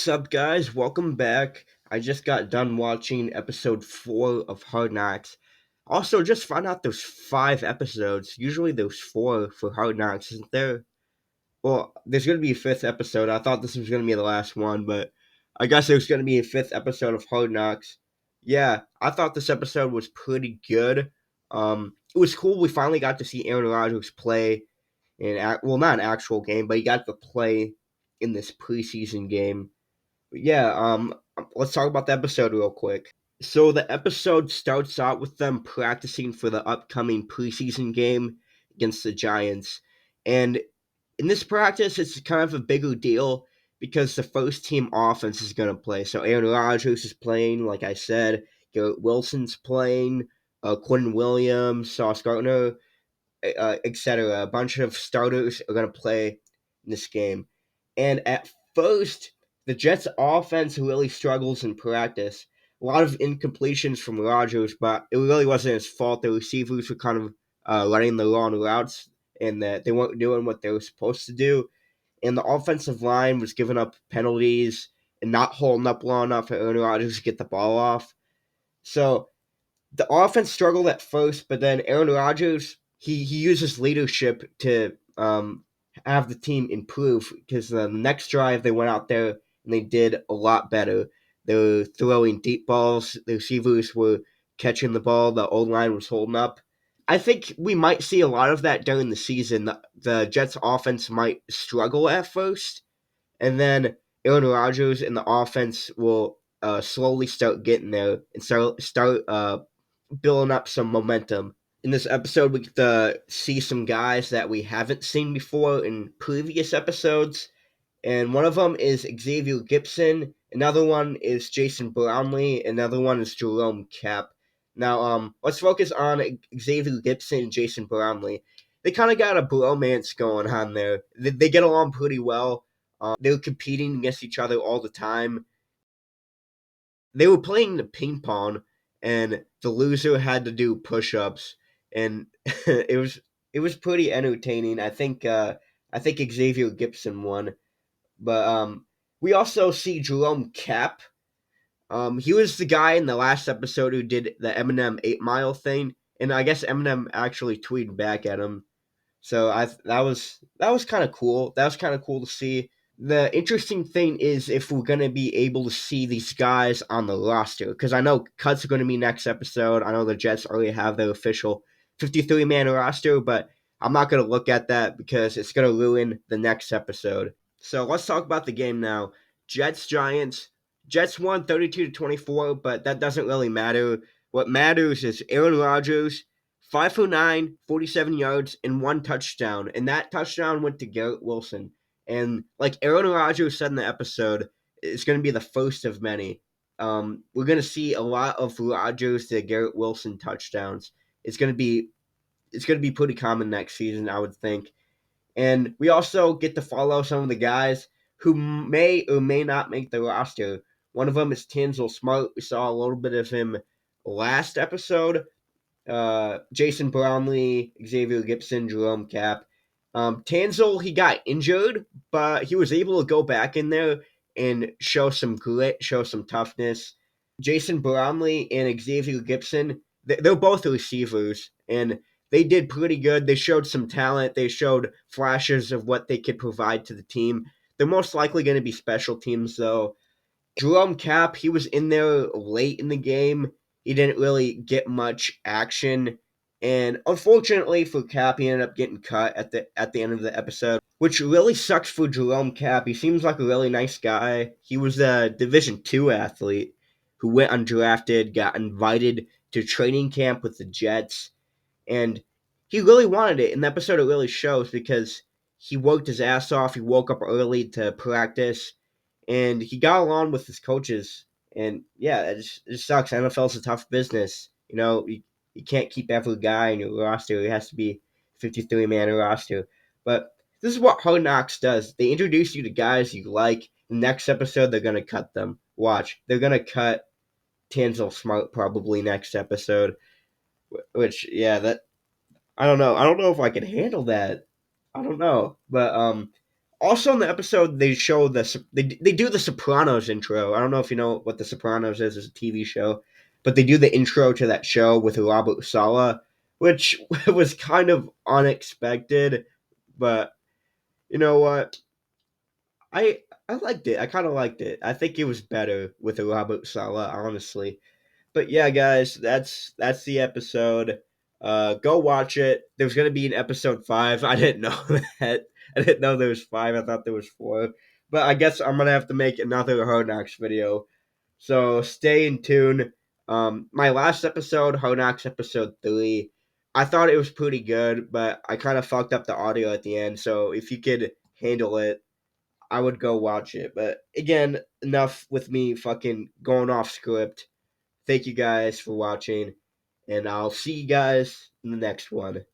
What's up, guys? Welcome back. I just got done watching episode 4 of Hard Knocks. Also, just found out there's 5 episodes. Usually there's 4 for Hard Knocks, isn't there? Well, there's going to be a 5th episode. I thought this was going to be the last one, but I guess there's going to be a 5th episode of Hard Knocks. Yeah, I thought this episode was pretty good. It was cool. We finally got to see Aaron Rodgers play not an actual game, but he got to play in this preseason game. Yeah, let's talk about the episode real quick. So the episode starts out with them practicing for the upcoming preseason game against the Giants. And in this practice, it's kind of a bigger deal because the first team offense is going to play. So Aaron Rodgers is playing, like I said, Garrett Wilson's playing, Quinn Williams, Sauce Gardner, etc. A bunch of starters are going to play in this game. And at first, the Jets' offense really struggles in practice. A lot of incompletions from Rodgers, but it really wasn't his fault. The receivers were kind of running the wrong routes, and that they weren't doing what they were supposed to do. And the offensive line was giving up penalties and not holding up long enough for Aaron Rodgers to get the ball off. So the offense struggled at first, but then Aaron Rodgers he uses leadership to have the team improve because the next drive they went out there and they did a lot better. They were throwing deep balls. The receivers were catching the ball. The O line was holding up. I think we might see a lot of that during the season. The Jets offense might struggle at first, and then Aaron Rodgers and the offense will slowly start getting there and start building up some momentum. In this episode, we get to see some guys that we haven't seen before in previous episodes, and one of them is Xavier Gipson. Another one is Jason Brownlee. Another one is Jerome Kapp. Now, let's focus on Xavier Gipson and Jason Brownlee. They kind of got a bromance going on there. They get along pretty well. They were competing against each other all the time. They were playing the ping pong, and the loser had to do push-ups, and it was pretty entertaining. I think Xavier Gipson won, but we also see Jerome Kapp. He was the guy in the last episode who did the Eminem 8 Mile thing, and I guess Eminem actually tweeted back at him. So that was kind of cool. That was kind of cool to see. The interesting thing is if we're going to be able to see these guys on the roster, because I know cuts are going to be next episode. I know the Jets already have their official 53-man roster, but I'm not going to look at that because it's going to ruin the next episode. So let's talk about the game now. Jets Giants. Jets won 32-24, but that doesn't really matter. What matters is Aaron Rodgers, 5 for 9, 47 yards, and 1 touchdown. And that touchdown went to Garrett Wilson. And like Aaron Rodgers said in the episode, it's going to be the first of many. We're going to see a lot of Rodgers to Garrett Wilson touchdowns. It's going to be pretty common next season, I would think. And we also get to follow some of the guys who may or may not make the roster. One of them is Tanzel Smart. We saw a little bit of him last episode. Jason Brownlee, Xavier Gipson, Jerome Kapp. Tanzel, he got injured, but he was able to go back in there and show some grit, show some toughness. Jason Brownlee and Xavier Gipson, they're both receivers, and they did pretty good. They showed some talent. They showed flashes of what they could provide to the team. They're most likely going to be special teams, though. Jerome Kapp, he was in there late in the game. He didn't really get much action. And unfortunately for Kapp, he ended up getting cut at the end of the episode, which really sucks for Jerome Kapp. He seems like a really nice guy. He was a Division II athlete who went undrafted, got invited to training camp with the Jets, and he really wanted it. In the episode, it really shows because he worked his ass off. He woke up early to practice, and he got along with his coaches. And yeah, it just sucks. NFL's a tough business. You can't keep every guy in your roster. It has to be 53-man roster. But this is what Hard Knocks does. They introduce you to guys you like. The next episode, they're going to cut them. Watch. They're going to cut Tanzel Smart probably next episode. Which, yeah, I don't know. I don't know if I can handle that. I don't know. But Also in the episode, they show they do the Sopranos intro. I don't know if you know what the Sopranos is as a TV show, but they do the intro to that show with Robert Sala, which was kind of unexpected. But you know what? I I liked it. I kind of liked it. I think it was better with Robert Sala, honestly. But yeah, guys, that's the episode. Go watch it. There's gonna be an episode 5. I didn't know that. I didn't know there was 5. I thought there was 4. But I guess I'm gonna have to make another Hard Knocks video. So stay in tune. My last episode, Hard Knocks episode 3. I thought it was pretty good, but I kind of fucked up the audio at the end. So if you could handle it, I would go watch it. But again, enough with me fucking going off script. Thank you guys for watching, and I'll see you guys in the next one.